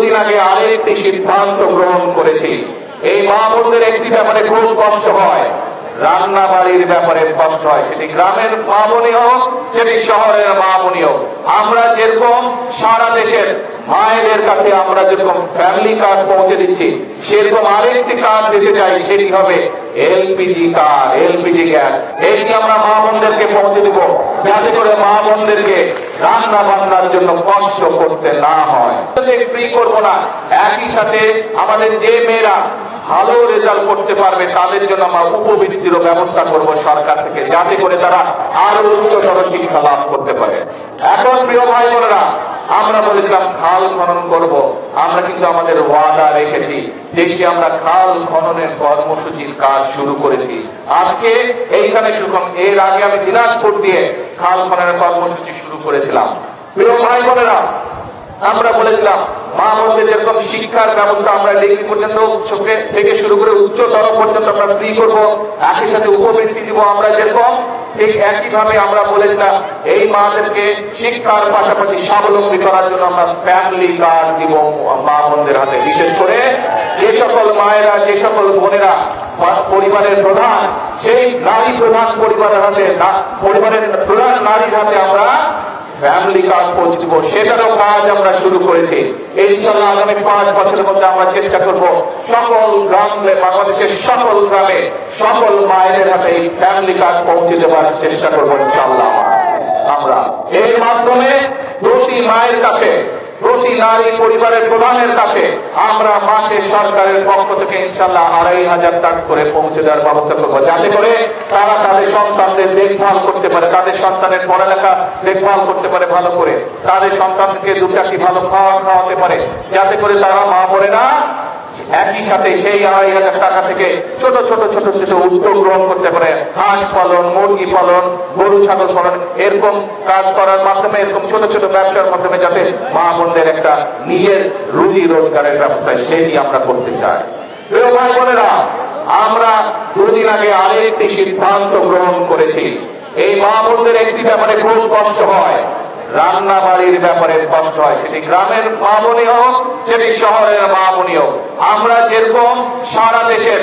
দুদিন আগে আরেকটি সিদ্ধান্ত গ্রহণ করেছি। এই মা বোনদের একটি ব্যাপারে খুব কষ্ট হয়, রান্না বাড়ির ব্যাপারে কষ্ট হয়, সেটি গ্রামের মা বোনই হোক, সেটি শহরের মা বোনই হোক। আমরা যেরকম সারা দেশের মায়েদের কাছে আমরা যেরকম ফ্যামিলি কার্ড পৌঁছে দিচ্ছি, সেরকম আরেকটি কার্ড দিতে চাই, সেটি হবে এলপিজি কার্ড, এলপিজি গ্যাস। এটি আমরা মা বোনদেরকে পৌঁছে দিব, যাতে করে মা বোনদেরকে রান্না বান্নার জন্য কষ্ট করতে না হয়। ফ্রি করবো না, একই সাথে আমাদের যে মেয়েরা ভালো রেজাল্ট করতে পারবে তাদের জন্য আমরা উপবৃত্তির ব্যবস্থা করব সরকার থেকে, যাতে করে তারা আরো উচ্চতর শিক্ষা লাভ করতে পারে। এখন প্রিয় ভাই বোনেরা, আমরা বলেছিলাম খাল খনন করব, আমরা কিন্তু আমাদের ওয়াদা রেখেছি। দেশে আমরা খাল খননের কর্মসূচির কাজ শুরু করেছি। আজকে এইখানে শুরু করলাম, এর আগে আমি দিনাজপুর দিয়ে খাল খননের কর্মসূচি শুরু করেছিলাম। প্রিয় ভাই বোনেরা, আমরা বলেছিলাম মা বোনদের যেরকম শিক্ষার ব্যবস্থা আমরা ডিগ্রি পর্যন্ত থেকে শুরু করে উচ্চতর পর্যন্ত আমরা ফ্রি করবো, একই সাথে উপবৃত্তি দিব। আমরা যেরকম ঠিক একইভাবে আমরা বলেছিলাম এই মাদেরকে শিক্ষার পাশাপাশি স্বাবলম্বী করার জন্য আমরা ফ্যামিলি কার্ড দিব মা বোনদের হাতে। বিশেষ করে যে সকল মায়েরা, যে সকল বোনেরা পরিবারের প্রধান, সেই নারী প্রধান পরিবারের হাতে, পরিবারের প্রধান নারীর হাতে আমরা ফ্যামিলি কার্ড পৌঁছে দিব, সেটারও কাজ আমরা শুরু করেছি। ইনশাআল্লাহ আগামী 5 বছরের মধ্যে আমরা চেষ্টা করব সকল গ্রামে, বাংলাদেশের সকল গ্রামে সকল মায়েদের হাতে এই ফ্যামিলি কার্ড পৌঁছে দেওয়ার চেষ্টা করবো ইনশাআল্লাহ। আমরা এর মাধ্যমে প্রতি মায়ের কাছে, প্রতি নারী পরিবারের প্রধানের কাছে আমরা মাসে সরকারের পক্ষ থেকে ইনশাআল্লাহ 2500 টাকা করে পৌঁছে দেওয়ার ব্যবস্থা করবো, যাতে করে তারা তাদের সন্তানদের দেখভাল করতে পারে, তাদের সন্তানের পড়ালেখা দেখভাল করতে পারে ভালো করে, তাদের সন্তানকে দুটাকি ভালো খাওয়াতে পারে, যাতে করে তারা মা বোনেরা একই সাথে সেই 2500 টাকা থেকে ছোট ছোট ছোট ছোট উদ্যোগ গ্রহণ করতে পারে। হাঁস পালন, মুরগি পালন, গরু ছাগল পালন, এরকম কাজ করার মাধ্যমে, এরকম ছোট ছোট ব্যবসার মাধ্যমে যাতে মা বোনদের একটা নিজের রুজি রোজগারের ব্যবস্থা, সেটি আমরা করতে চাই। প্রিয় ভাই বোনেরা, আমরা দুদিন আগে আরেকটি সিদ্ধান্ত গ্রহণ করেছি। এই মা বোনদের একটি ব্যাপারে খুব কষ্ট হয়, রান্না বাড়ির ব্যাপারে কষ্ট হয়, সেটি গ্রামের মা বোনই হোক, সেটি শহরের মা বোনই হোক। আমরা যেরকম সারা দেশের